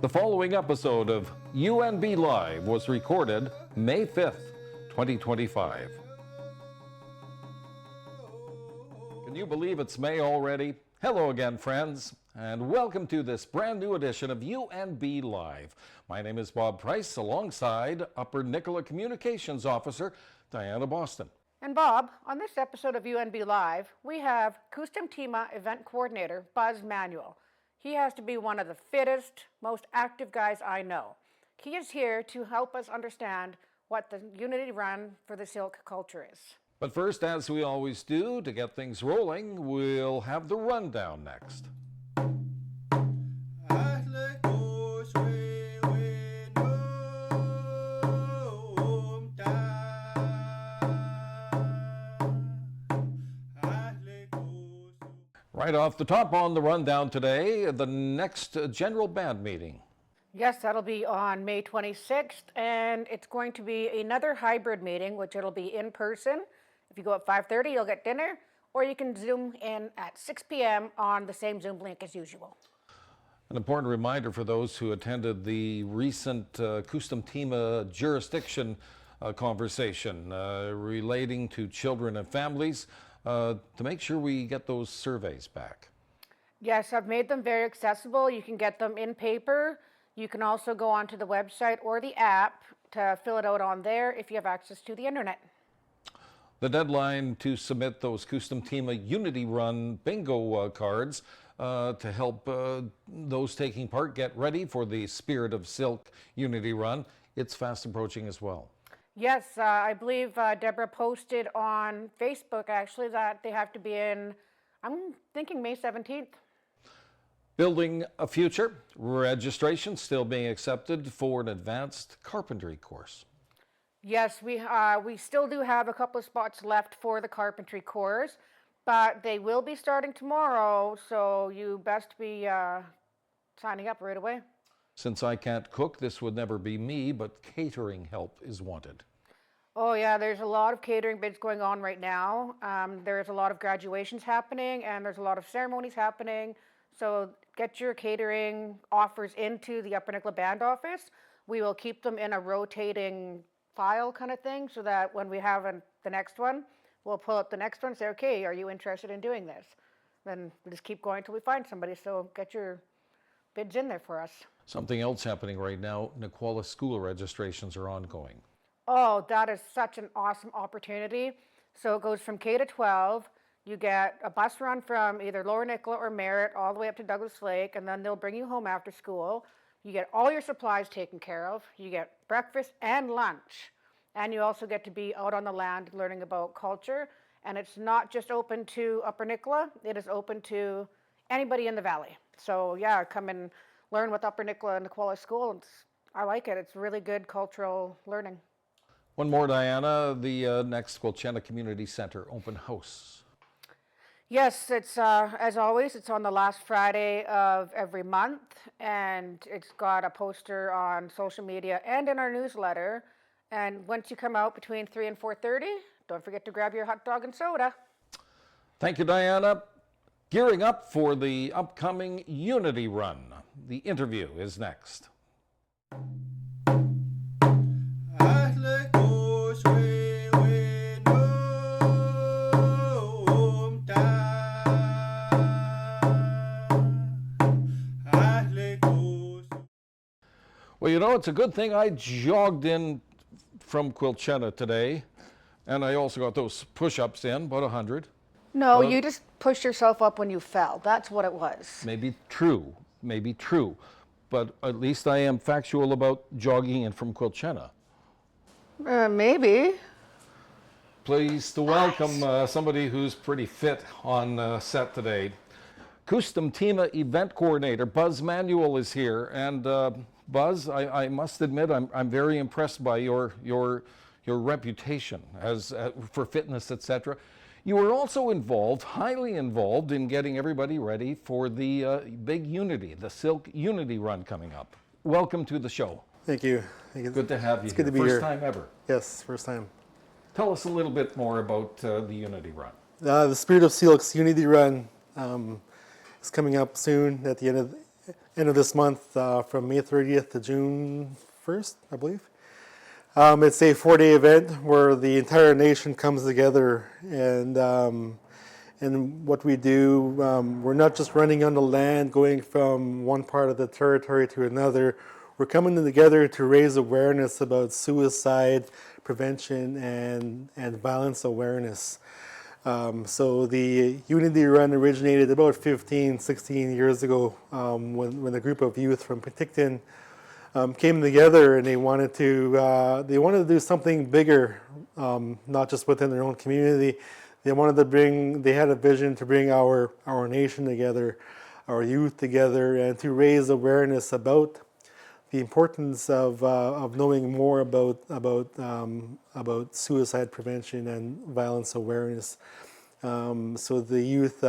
The following episode of UNB Live was recorded May 5th, 2025. Can you believe it's May already? Hello again, friends, and welcome to this brand new edition of UNB Live. My name is Bob Price, alongside Upper Nicola Communications Officer Diana Boston. And Bob, on this episode of UNB Live, we have stemtima event coordinator Buzz Manuel. He has to be one of the fittest, most active guys I know. He is here to help us understand what the Unity Run for the Silk culture is. But first, as we always do, to get things rolling, we'll have the rundown next. Right off the top on the rundown today, the next general band meeting. Yes, that'll be on May 26th, and it's going to be another hybrid meeting, which it'll be in person. If you go at 5:30, you'll get dinner, or you can Zoom in at 6 p.m. on the same Zoom link as usual. An important reminder for those who attended the recent stemtima jurisdiction conversation relating to children and families, to make sure we get those surveys back. Yes, I've made them very accessible. You can get them in paper. You can also go onto the website or the app to fill it out on there if you have access to the internet. The deadline to submit those stemtima Unity Run bingo cards to help those taking part get ready for the Spirit of Silk Unity Run, it's fast approaching as well. Yes, I believe Deborah posted on Facebook actually that they have to be in, I'm thinking May 17th. Building a Future, registration still being accepted for an advanced carpentry course. Yes, we still do have a couple of spots left for the carpentry course, but they will be starting tomorrow, so you best be signing up right away. Since I can't cook, this would never be me, but catering help is wanted. Oh yeah, there's a lot of catering bids going on right now. There's a lot of graduations happening, and there's a lot of ceremonies happening. So get your catering offers into the Upper Nicola Band office. We will keep them in a rotating file kind of thing, so that when we have the next one, we'll pull up the next one and say, okay, are you interested in doing this? Then we just keep going until we find somebody. So get your bids in there for us. Something else happening right now, Nicola school registrations are ongoing. Oh, that is such an awesome opportunity. So it goes from K to 12. You get a bus run from either Lower Nicola or Merritt all the way up to Douglas Lake, and then they'll bring you home after school. You get all your supplies taken care of. You get breakfast and lunch. And you also get to be out on the land learning about culture. And it's not just open to Upper Nicola, it is open to anybody in the valley. So yeah, come and learn with Upper Nicola and Nicola School. I like it. It's really good cultural learning. One more, Diana, the next Quilchena Community Center open house. Yes, it's as always, it's on the last Friday of every month, and it's got a poster on social media and in our newsletter. And once you come out between 3 and 4:30, don't forget to grab your hot dog and soda. Thank you, Diana. Gearing up for the upcoming Unity Run. The interview is next. Well, you know, it's a good thing I jogged in from Quilchena today, and I also got those push-ups in, about 100. No, you just pushed yourself up when you fell. That's what it was. Maybe true, but at least I am factual about jogging in from Quilchena. Maybe. Pleased to welcome somebody who's pretty fit on set today. stemtima event coordinator Buzz Manuel is here, and Buzz, I must admit I'm very impressed by your reputation as for fitness, etc. You were also involved, highly involved, in getting everybody ready for the big Unity, the Silk Unity Run coming up. Welcome to the show. Thank you. Good to have you. It's good to be here. here. First time ever. Yes, first time. Tell us a little bit more about the Unity Run. The Spirit of Silk's Unity Run is coming up soon at the end of this month, from May 30th to June 1st, I believe. It's a 4-day event where the entire nation comes together, and what we do, we're not just running on the land, going from one part of the territory to another. We're coming together to raise awareness about suicide prevention and violence awareness. So the Unity Run originated about 15, 16 years ago, when a group of youth from Penticton came together, and they wanted to do something bigger, not just within their own community. They had a vision to bring our nation together, our youth together, and to raise awareness about the importance of knowing more about suicide prevention and violence awareness. So the youth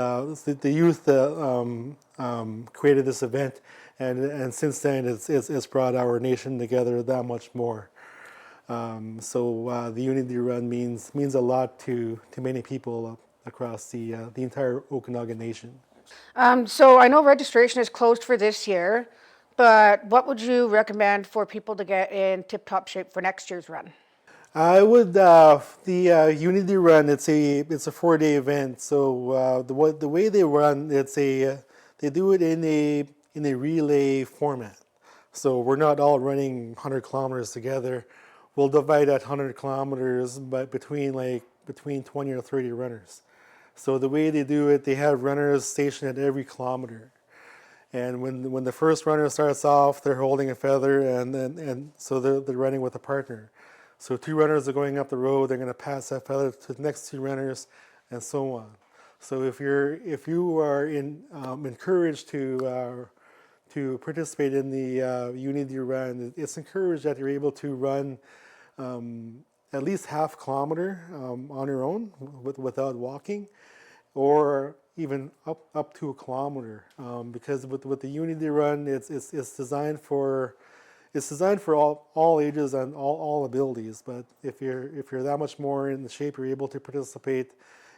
created this event, and since then it's brought our nation together that much more. So the Unity Run means a lot to many people across the entire Okanagan Nation. So I know registration is closed for this year, but what would you recommend for people to get in tip-top shape for next year's run? I would the Unity Run. It's a 4-day event. So the way they run, they do it in a relay format. So we're not all running 100 kilometers together. We'll divide that 100 kilometers between 20 or 30 runners. So the way they do it, they have runners stationed at every kilometer. And when the first runner starts off, they're holding a feather, and so they're running with a partner. So 2 runners are going up the road, they're going to pass that feather to the next 2 runners, and so on. So if you are encouraged to participate in the Unity Run, it's encouraged that you're able to run at least half kilometer on your own without walking, or even up to a kilometer, because with the Unity Run, it's designed for all ages and all abilities. But if you're that much more in the shape, you're able to participate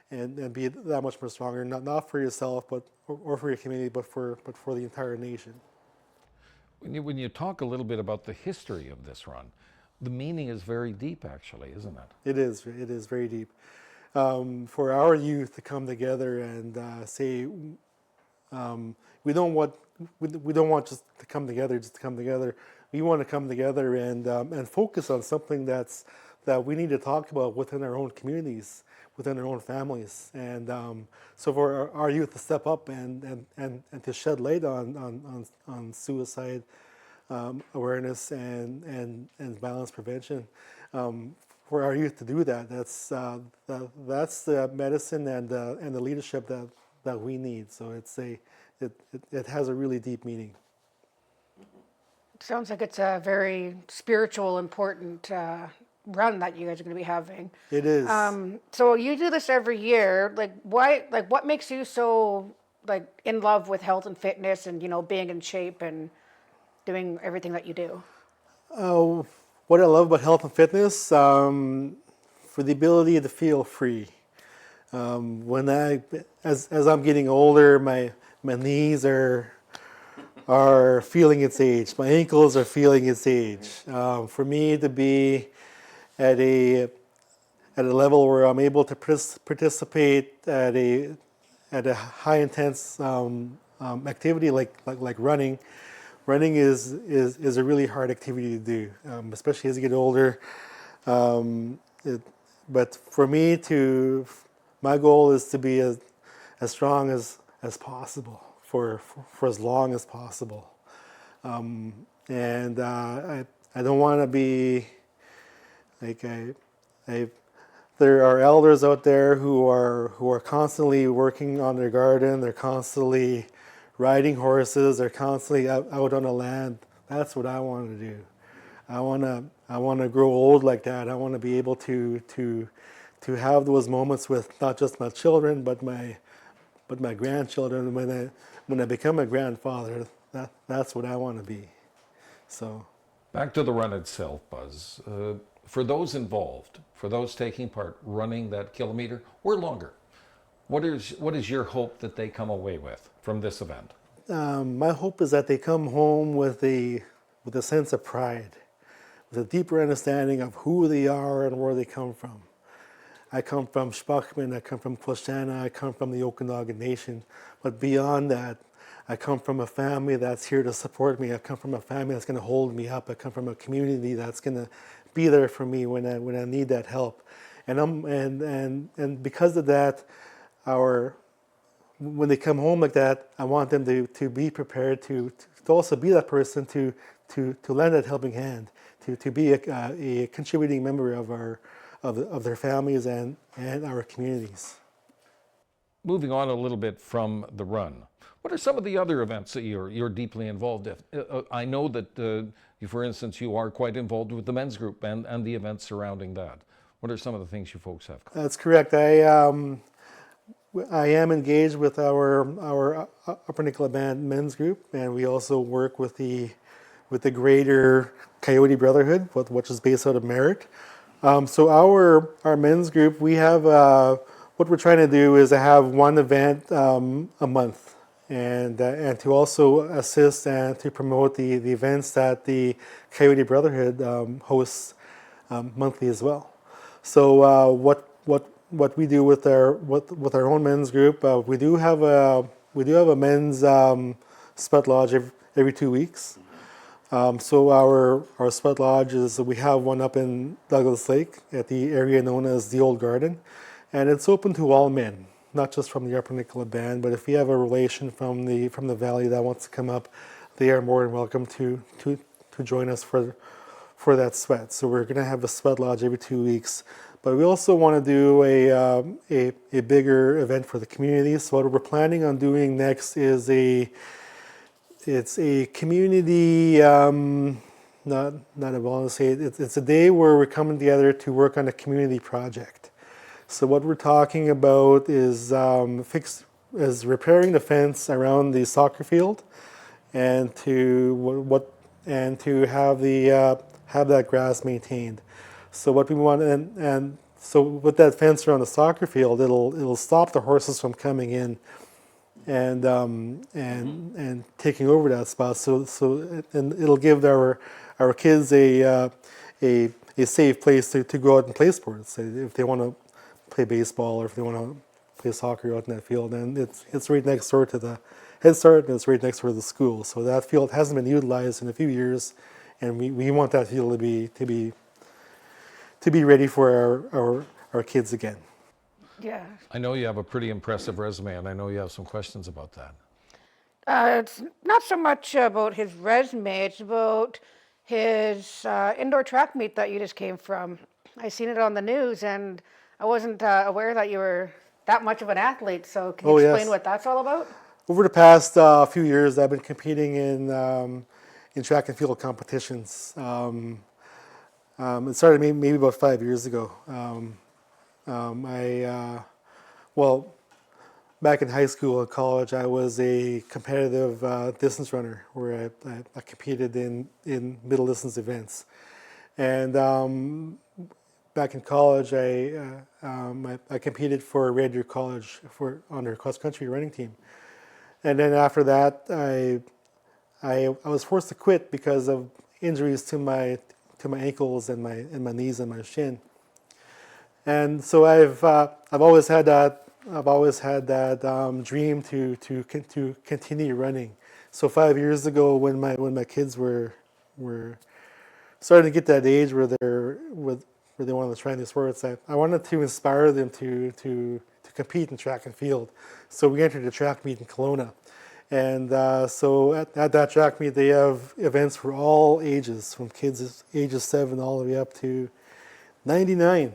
and be that much more stronger, not for yourself, or for your community, but for the entire nation. When you talk a little bit about the history of this run, the meaning is very deep, actually, isn't it? It is very deep. For our youth to come together and say, we don't want just to come together. We want to come together and focus on something that we need to talk about within our own communities, within our own families, and so for our youth to step up and to shed light on suicide awareness and violence prevention. For our youth to do that, that's the medicine and the leadership that we need. So it has a really deep meaning. Sounds like it's a very spiritual, important run that you guys are going to be having. It is. So you do this every year. What makes you so in love with health and fitness and being in shape and doing everything that you do? What I love about health and fitness, for the ability to feel free. As I'm getting older, my knees are feeling its age. My ankles are feeling its age. For me to be at a level where I'm able to participate at a high intense activity like running. Running is a really hard activity to do, especially as you get older. But for me, my goal is to be as strong as possible for as long as possible, and I don't want to be like there are elders out there who are constantly working on their garden. They're constantly riding horses. They're constantly out on the land. That's what I want to do. I want to grow old like that. I want to be able to have those moments with not just my children, but my grandchildren. When I become a grandfather, that's what I want to be. So, back to the run itself, Buzz. For those involved, for those taking part, running that kilometer or longer, what is your hope that they come away with from this event? my hope is that they come home with a sense of pride, with a deeper understanding of who they are and where they come from. I come from Spachman, I come from Quashana, I come from the Okanagan Nation, but beyond that, I come from a family that's here to support me. I come from a family that's going to hold me up. I come from a community that's going to be there for me when I need that help. And because of that, when they come home like that, I want them to be prepared to also be that person to lend that helping hand, to be a contributing member of their families and our communities. Moving on a little bit from the run, what are some of the other events that you're deeply involved in? I know that, for instance, you are quite involved with the men's group and the events surrounding that. What are some of the things you folks have? That's correct. I am engaged with our Upper Nicola Band men's group, and we also work with the greater Coyote Brotherhood, which is based out of Merritt. So our men's group, we have what we're trying to do is to have one event a month, and to also assist and to promote the events that the Coyote Brotherhood hosts monthly as well. So what we do with our own men's group, we do have a men's sweat lodge every 2 weeks. So our sweat lodge is, we have one up in Douglas Lake at the area known as the Old Garden, and it's open to all men, not just from the Upper Nicola Band, but if you have a relation from the valley that wants to come up, they are more than welcome to join us for that sweat. So we're going to have a sweat lodge every 2 weeks, but we also want to do a bigger event for the community. So what we're planning on doing next is it's a community, not I want to say it's a day where we're coming together to work on a community project. So what we're talking about is repairing the fence around the soccer field, and to have that grass maintained. So what we want, and so with that fence around the soccer field, it'll stop the horses from coming in and taking over that spot. So and it'll give our kids a safe place to go out and play sports if they want to play baseball or if they want to play soccer out in that field. And it's right next door to the Head Start, and it's right next door to the school. So that field hasn't been utilized in a few years, and we want that field to be ready for our kids again. Yeah. I know you have a pretty impressive resume, and I know you have some questions about that. It's not so much about his resume, it's about his indoor track meet that you just came from. I seen it on the news, and I wasn't aware that you were that much of an athlete, so can you explain what that's all about? Over the past few years, I've been competing in track and field competitions. It started maybe about 5 years ago. Back in high school and college, I was a competitive distance runner where I competed in middle distance events. And back in college, I competed for Red Deer College on their cross country running team. And then after that, I was forced to quit because of injuries to my ankles and my knees and my shin. And so I've always had that dream to continue running. So 5 years ago, when my kids were starting to get that age where they wanted to try new sports, I wanted to inspire them to compete in track and field. So we entered a track meet in Kelowna. And so at that track meet, they have events for all ages, from kids ages 7 all the way up to 99.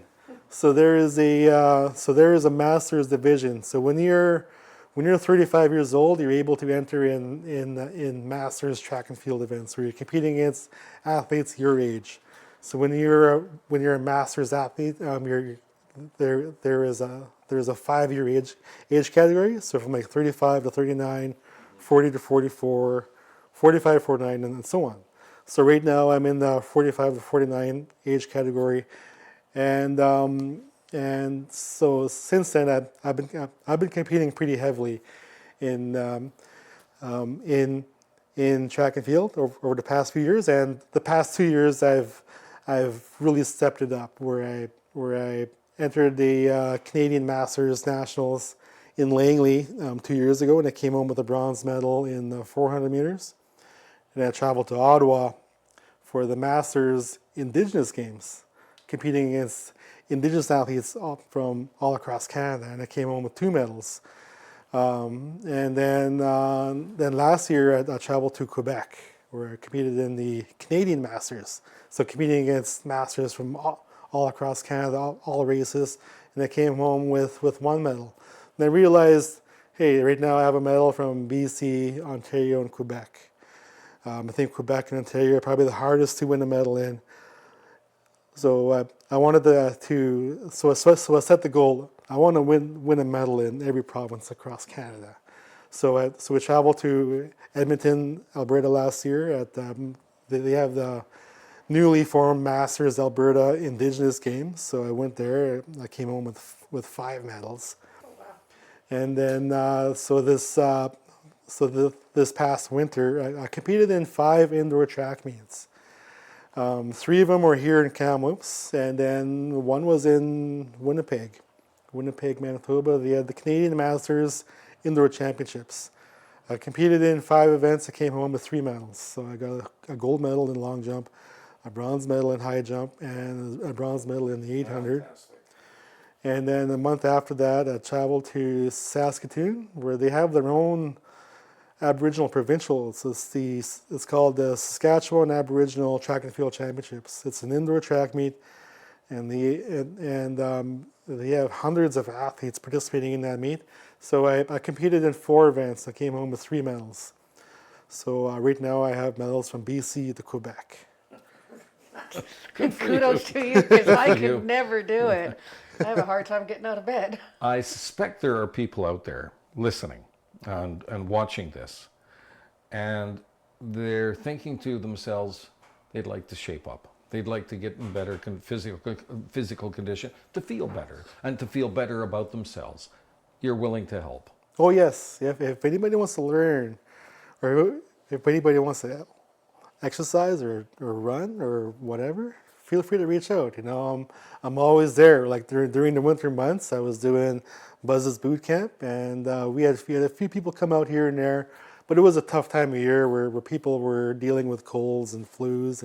So there is a master's division. So when you're 35 years old, you're able to enter in master's track and field events where you're competing against athletes your age. So when you're a master's athlete, there is a 5-year age category. So from like 35 to 39, 40 to 44, 45 to 49, and so on. So right now I'm in the 45 to 49 age category, and so since then I've been competing pretty heavily in in track and field over the past few years, and the past 2 years I've really stepped it up where I entered the Canadian Masters Nationals in Langley 2 years ago, and I came home with a bronze medal in the 400 meters. And I traveled to Ottawa for the Masters Indigenous Games, competing against Indigenous athletes from all across Canada, and I came home with 2 medals. And then last year I traveled to Quebec, where I competed in the Canadian Masters. So competing against masters from all across Canada, all races, and I came home with 1 medal. And I realized, hey, right now I have a medal from BC, Ontario, and Quebec. I think Quebec and Ontario are probably the hardest to win a medal in. So I wanted so I set the goal. I want to win a medal in every province across Canada. So we traveled to Edmonton, Alberta last year. They have the newly formed Masters Alberta Indigenous Games. So I went there. I came home with 5 medals. And then this past winter, I competed in 5 indoor track meets. 3 of them were here in Kamloops, and then 1 was in Winnipeg, Manitoba. They had the Canadian Masters Indoor Championships. I competed in 5 events. I came home with 3 medals. So I got a gold medal in long jump, a bronze medal in high jump, and a bronze medal in the 800. Fantastic. And then a month after that, I traveled to Saskatoon, where they have their own Aboriginal provincials. It's called the Saskatchewan Aboriginal Track and Field Championships. It's an indoor track meet, and they have hundreds of athletes participating in that meet. So I competed in 4 events. I came home with 3 medals. So right now I have medals from BC to Quebec. Kudos to you, because I could never do it. I have a hard time getting out of bed. I suspect there are people out there listening and watching this, and they're thinking to themselves, they'd like to shape up. They'd like to get in better physical condition, to feel better, and to feel better about themselves. You're willing to help. Oh yes, if anybody wants to learn, or if anybody wants to exercise or run or whatever, feel free to reach out. I'm always there. Like during the winter months, I was doing Buzz's boot camp, and we had a few people come out here and there, but it was a tough time of year where people were dealing with colds and flus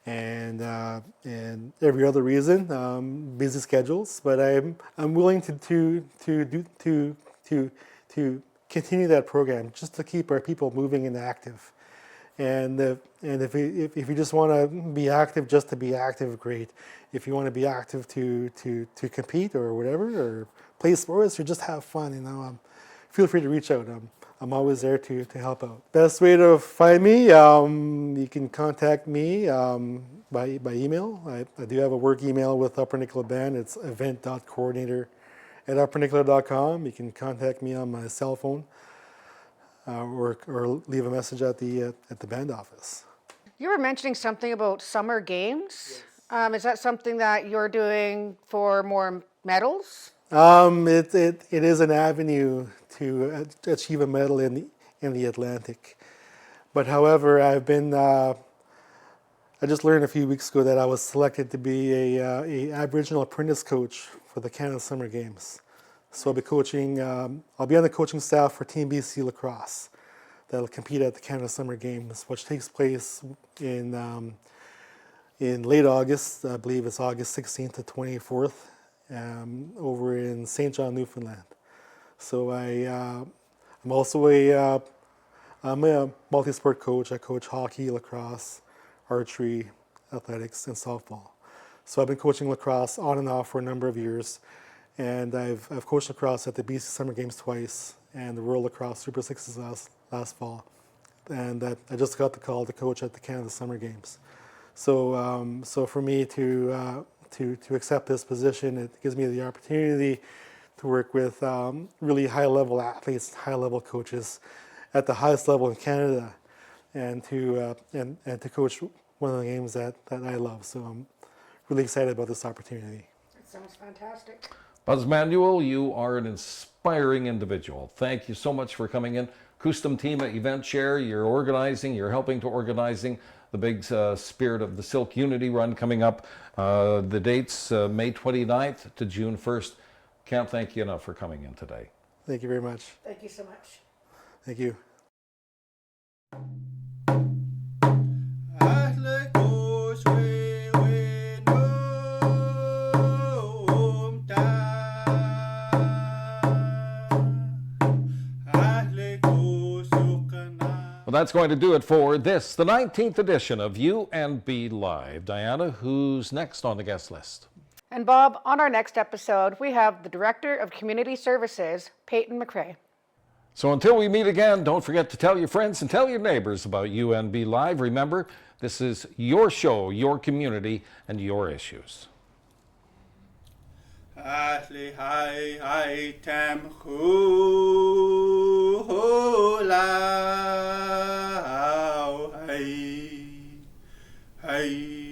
and every other reason, busy schedules. But I'm willing to continue that program just to keep our people moving and active. And if you just want to be active just to be active, great. If you want to be active to compete or whatever, or play sports or just have fun, feel free to reach out. I'm always there to help out. Best way to find me, you can contact me by email. I do have a work email with Upper Nicola Band. It's event.coordinator@uppernicola.com. You can contact me on my cell phone. Or leave a message at the band office. You were mentioning something about summer games. Yes. Is that something that you're doing for more medals? It is an avenue to achieve a medal in the Atlantic. But however, I just learned a few weeks ago that I was selected to be a Aboriginal apprentice coach for the Canada Summer Games. So I'll be on the coaching staff for Team BC Lacrosse that'll compete at the Canada Summer Games, which takes place in late August. I believe it's August 16th to 24th over in St. John, Newfoundland. So I'm also a multi-sport coach. I coach hockey, lacrosse, archery, athletics, and softball. So I've been coaching lacrosse on and off for a number of years. And I've coached lacrosse at the BC Summer Games twice and the World Lacrosse Super Sixes last fall. And I just got the call to coach at the Canada Summer Games. So for me to accept this position, it gives me the opportunity to work with really high-level athletes, high-level coaches at the highest level in Canada, and to coach one of the games that I love. So I'm really excited about this opportunity. That sounds fantastic. Buzz Manuel, you are an inspiring individual. Thank you so much for coming in. Kustumtima Event Share, you're organizing, you're helping to organizing the big Spirit of the Silk Unity Run coming up. The dates, May 29th to June 1st. Can't thank you enough for coming in today. Thank you very much. Thank you so much. Thank you. Well, that's going to do it for this, the 19th edition of UNB Live. Diana, who's next on the guest list? And Bob, on our next episode, we have the Director of Community Services, Peyton McRae. So until we meet again, don't forget to tell your friends and tell your neighbors about UNB Live. Remember, this is your show, your community, and your issues. Asli hai tam hula hai